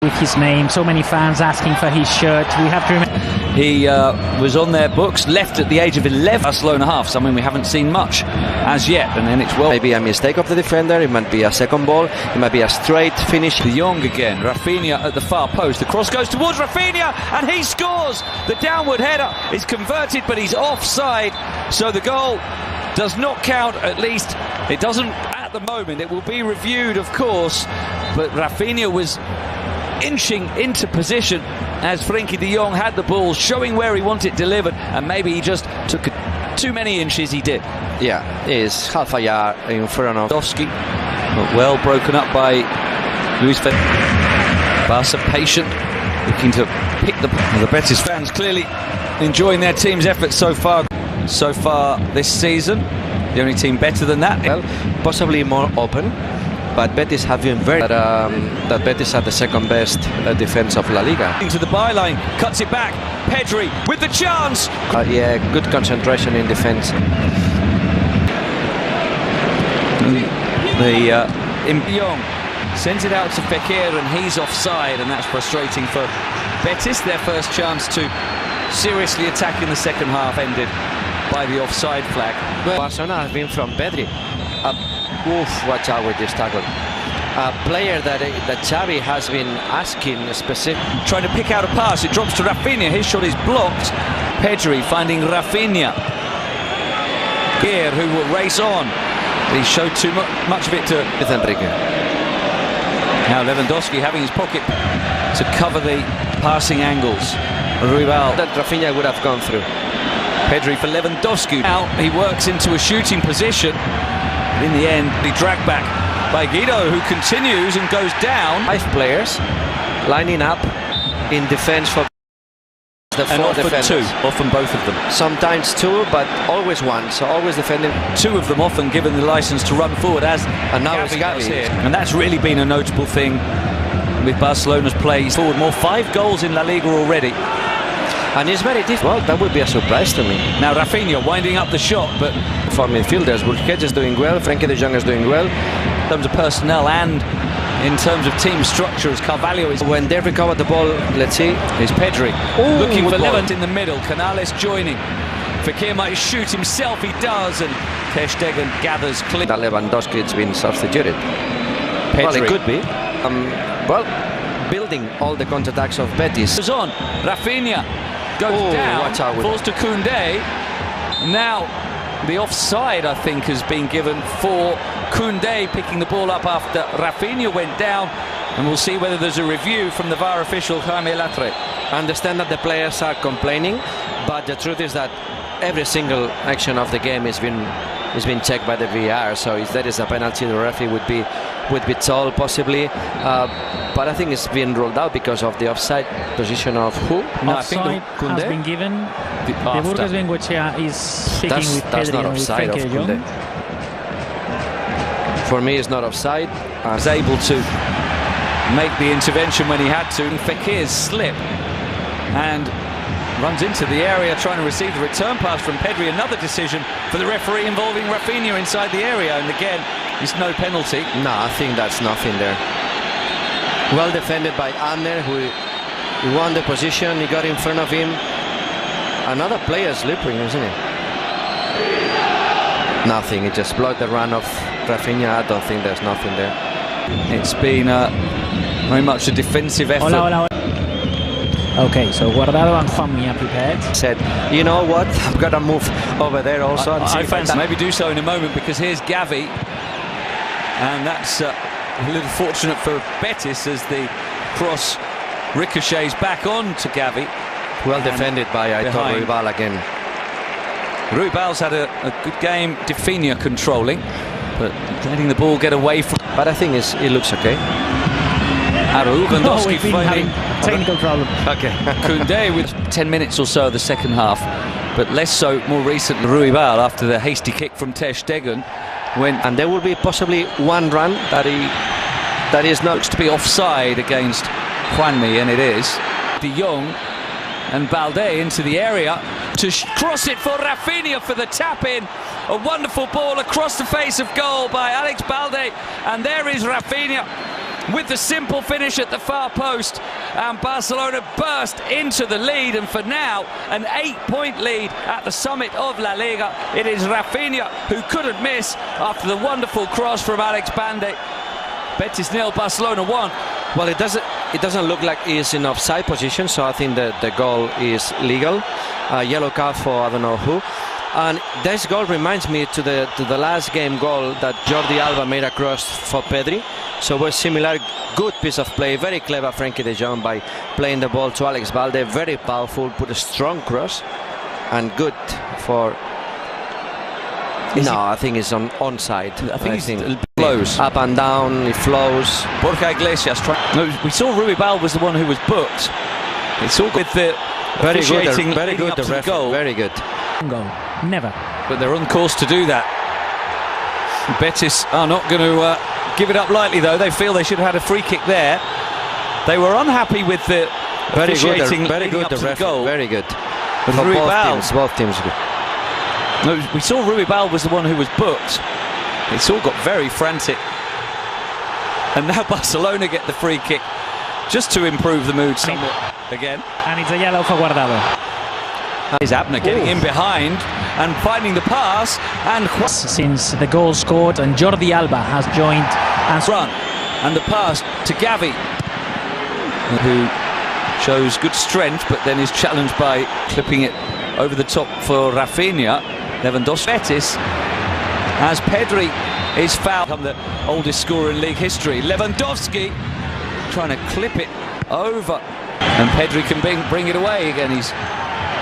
With his name, so many fans asking for his shirt. We have to remember he was on their books, left at the age of 11. Barcelona half, something we haven't seen much as yet, and then it's maybe a mistake of the defender. It might be a second ball. It might be a straight finish. De Jong again. Rafinha at the far post. The cross goes towards Rafinha, and he scores. The downward header is converted, but he's offside, so the goal does not count. At least it doesn't at the moment. It will be reviewed, of course, but Rafinha was inching into position as Frenkie de Jong had the ball, showing where he wanted it delivered, and maybe he just took too many inches. He did. Yeah, he's half a yard in front of Lewandowski, but well broken up by Luis Fed. Barca patient, looking to pick the Betis fans clearly enjoying their team's efforts so far this season. The only team better than that. Well, possibly more open. But Betis have been very that Betis are the second best defense of La Liga. Into the byline, cuts it back. Pedri with the chance. Yeah, good concentration in defense. Young sends it out to Fekir, and he's offside, and that's frustrating for Betis. Their first chance to seriously attack in the second half ended by the offside flag. Barcelona has been from Pedri. Watch out with this tackle. A player that Xavi has been asking specific. Trying to pick out a pass, it drops to Rafinha. His shot is blocked. Pedri finding Rafinha here, who will race on. He showed too much of it to Enrique. Now Lewandowski having his pocket to cover the passing angles. Rival that Rafinha would have gone through. Pedri for Lewandowski. Now he works into a shooting position. In the end, he dragged back by Guido, who continues and goes down. 5 players lining up in defense for the 4 defenders. 2, often both of them. Sometimes 2, but always 1, so always defending. 2 of them often given the license to run forward, as and now it's Gavi here. And that's really been a notable thing with Barcelona's play forward. More 5 goals in La Liga already. And it's very difficult. Well, that would be a surprise to me. Now Rafinha winding up the shot, but for midfielders, Busquets is doing well, Frenkie de Jong is doing well. In terms of personnel and in terms of team structure, as Carvalho is. When they recover the ball, let's see. Is Pedri looking for Levant in the middle. Canales joining. Fekir might shoot himself, he does, and Ter Stegen gathers clear. That Lewandowski has been substituted. Pedri. Well, it could be. Well, building all the counterattacks of Betis. Goes on. Rafinha goes down, falls to Koundé. Now the offside, I think, has been given for Koundé picking the ball up after Rafinha went down, and we'll see whether there's a review from the VAR official Jaime Latre. I understand that the players are complaining, but the truth is that every single action of the game has been checked by the VAR, so if there is a penalty, the referee would be told possibly, but I think it's been ruled out because of the offside position of who? No, offside has been given. The Burgos Bengoechea is speaking with Pedri. That's not offside of Koundé. For me, it's not offside. I was able to make the intervention when he had to. Fekir's slip and runs into the area trying to receive the return pass from Pedri. Another decision for the referee involving Rafinha inside the area, and again it's no penalty. No, I think that's nothing there. Well defended by Adner, who won the position. He got in front of him. Another player slipping, isn't it? Nothing. He just blocked the run of Rafinha. I don't think there's nothing there. It's been very much a defensive effort. Hola. Okay, so Guardado and Juanmi are prepared. Said, you know what, I've got to move over there also. I fancy maybe do so in a moment, because here's Gavi, and that's a little fortunate for Betis as the cross ricochets back on to Gavi. Well defended by Aitor Ruibal again. Ruibal's had a good game. Rafinha controlling, but letting the ball get away from. But I think it looks okay. Lewandowski finding technical problem. Okay. Koundé with 10 minutes or so of the second half, but less so more recently. Ruibal, after the hasty kick from Ter Stegen, went, and there will be possibly one run that is not looks to be offside against Juanmi, and it is. De Jong and Balde into the area to cross it for Rafinha for the tap in. A wonderful ball across the face of goal by Alex Balde, and there is Rafinha with the simple finish at the far post, and Barcelona burst into the lead, and for now an 8-point lead at the summit of La Liga. It is Rafinha who couldn't miss after the wonderful cross from Alex Bande. Betis 0, Barcelona 1. Well, it doesn't look like he's in offside position, so I think that the goal is legal. Yellow card for I don't know who. And this goal reminds me to the last game goal that Jordi Alba made across for Pedri. So it was similar, good piece of play, very clever Frenkie de Jong by playing the ball to Alex Balde, very powerful, put a strong cross, and good for... I think it's onside. I think it flows up and down, it flows. Borja Iglesias we saw Ruibal was the one who was booked. It's all with the very good, the ref, goal. Very good. Goal. Never. But they're on course to do that. Betis are not going to give it up lightly, though. They feel they should have had a free kick there. They were unhappy with the officiating very good, the ref, goal. Very good. But Both teams good. We saw Ruibal was the one who was booked. It's all got very frantic. And now Barcelona get the free kick just to improve the mood somewhat again. And it's a yellow for Guardado. Is Abner getting in behind and finding the pass, and since the goal scored, and Jordi Alba has joined and run, and the pass to Gavi, who shows good strength but then is challenged by clipping it over the top for Rafinha. Lewandowski. Betis, as Pedri is fouled, the oldest scorer in league history. Lewandowski trying to clip it over, and Pedri can bring it away again. He's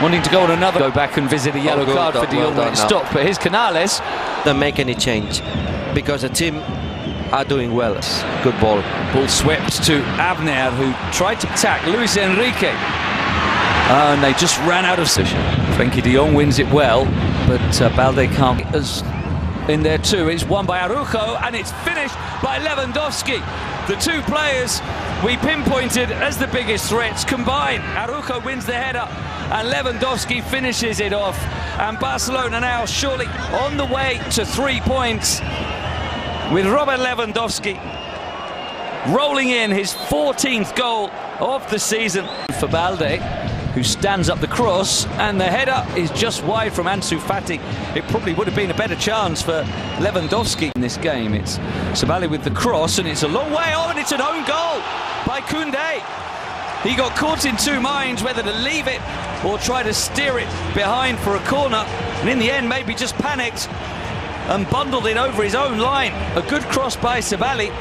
wanting to go on another. Go back and visit a yellow card for De Jong when it stopped. But here's Canales. Don't make any change because the team are doing well. Good ball. Ball swept to Abner, who tried to attack Luis Enrique. And they just ran out of position. Frenkie de Jong wins it well, but Balde can't. As in there too, it's won by Araujo, and it's finished by Lewandowski. The two players we pinpointed as the biggest threats combine. Araujo wins the header, and Lewandowski finishes it off. And Barcelona now surely on the way to 3 points, with Robert Lewandowski rolling in his 14th goal of the season for Balde, who stands up the cross, and the header is just wide from Ansu Fati. It probably would have been a better chance for Lewandowski in this game. It's Sabali with the cross, and it's a long way on, and it's an own goal by Koundé. He got caught in two minds whether to leave it or try to steer it behind for a corner, and in the end maybe just panicked and bundled it over his own line. A good cross by Sabali.